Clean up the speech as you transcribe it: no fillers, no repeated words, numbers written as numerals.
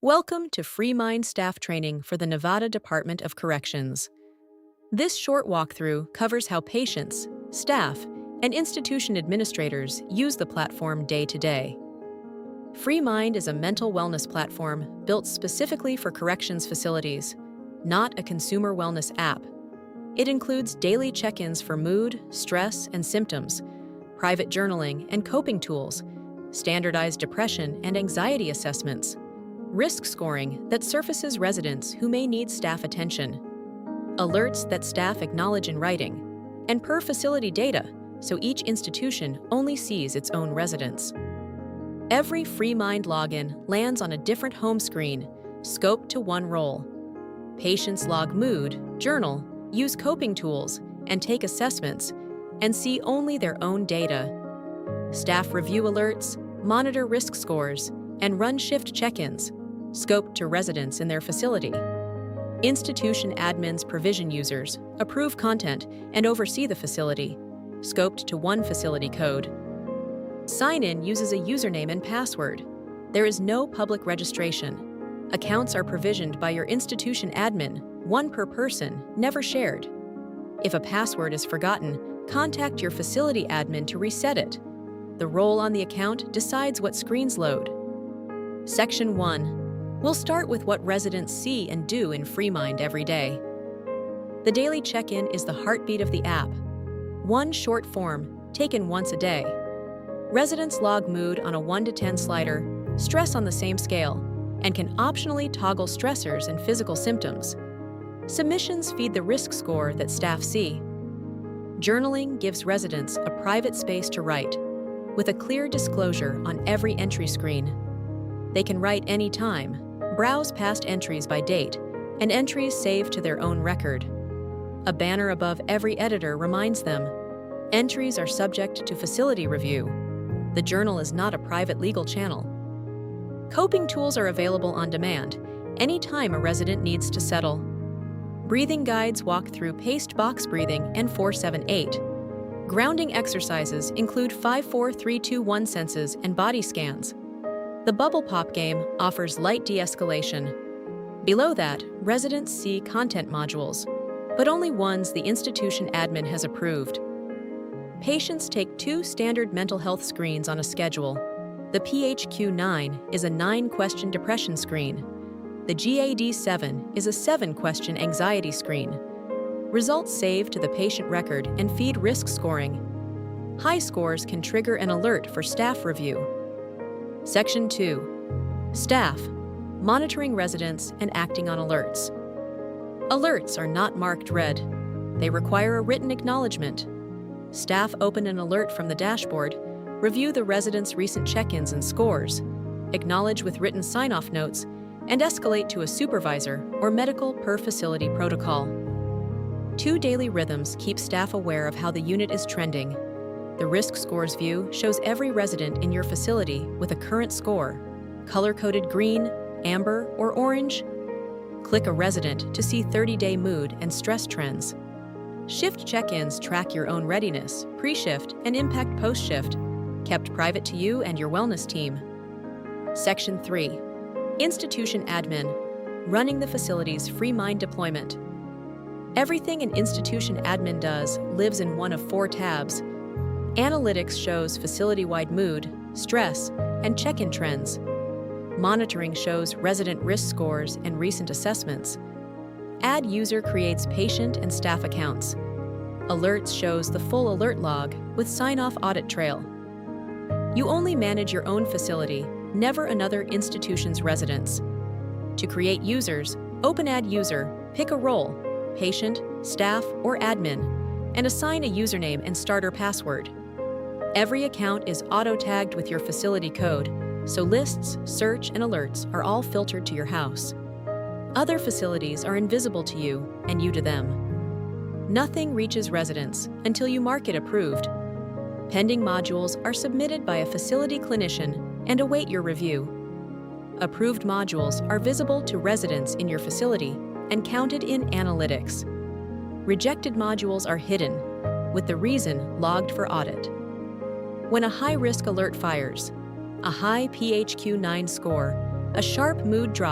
Welcome to Free-Mind staff training for the Nevada Department of Corrections. This short walkthrough covers how patients, staff, and institution administrators use the platform day to day. Free-Mind is a mental wellness platform built specifically for corrections facilities, not a consumer wellness app. It includes daily check-ins for mood, stress, and symptoms, private journaling and coping tools, standardized depression and anxiety assessments, risk scoring that surfaces residents who may need staff attention, alerts that staff acknowledge in writing, and per-facility data, so each institution only sees its own residents. Every Free-Mind login lands on a different home screen, scoped to one role. Patients log mood, journal, use coping tools, and take assessments, and see only their own data. Staff review alerts, monitor risk scores, and run shift check-ins, scoped to residents in their facility. Institution admins provision users, approve content, and oversee the facility, scoped to one facility code. Sign-in uses a username and password. There is no public registration. Accounts are provisioned by your institution admin, one per person, never shared. If a password is forgotten, contact your facility admin to reset it. The role on the account decides what screens load. Section 1. We'll start with what residents see and do in Free-Mind every day. The daily check-in is the heartbeat of the app. One short form, taken once a day. Residents log mood on a 1 to 10 slider, stress on the same scale, and can optionally toggle stressors and physical symptoms. Submissions feed the risk score that staff see. Journaling gives residents a private space to write, with a clear disclosure on every entry screen. They can write anytime, browse past entries by date, and entries saved to their own record. A banner above every editor reminds them, entries are subject to facility review. The journal is not a private legal channel. Coping tools are available on demand, anytime a resident needs to settle. Breathing guides walk through paced box breathing and 4-7-8. Grounding exercises include 5-4-3-2-1 senses and body scans. The Bubble Pop game offers light de-escalation. Below that, residents see content modules, but only ones the institution admin has approved. Patients take 2 standard mental health screens on a schedule. The PHQ-9 is a 9-question depression screen. The GAD-7 is a 7-question anxiety screen. Results save to the patient record and feed risk scoring. High scores can trigger an alert for staff review. Section 2. Staff, monitoring residents and acting on alerts. Alerts are not marked red. They require a written acknowledgement. Staff open an alert from the dashboard, review the resident's recent check-ins and scores, acknowledge with written sign-off notes, and escalate to a supervisor or medical per-facility protocol. 2 daily rhythms keep staff aware of how the unit is trending. The Risk Scores view shows every resident in your facility with a current score, color-coded green, amber, or orange. Click a resident to see 30-day mood and stress trends. Shift check-ins track your own readiness, pre-shift, and impact post-shift, kept private to you and your wellness team. Section 3. Institution Admin, running the facility's Free-Mind deployment. Everything an institution admin does lives in one of 4 tabs. Analytics shows facility-wide mood, stress, and check-in trends. Monitoring shows resident risk scores and recent assessments. Add user creates patient and staff accounts. Alerts shows the full alert log with sign-off audit trail. You only manage your own facility, never another institution's residents. To create users, open Add User, pick a role, patient, staff, or admin, and assign a username and starter password. Every account is auto-tagged with your facility code, so lists, search, and alerts are all filtered to your house. Other facilities are invisible to you, and you to them. Nothing reaches residents until you mark it approved. Pending modules are submitted by a facility clinician and await your review. Approved modules are visible to residents in your facility and counted in analytics. Rejected modules are hidden, with the reason logged for audit. When a high-risk alert fires, a high PHQ-9 score, a sharp mood drop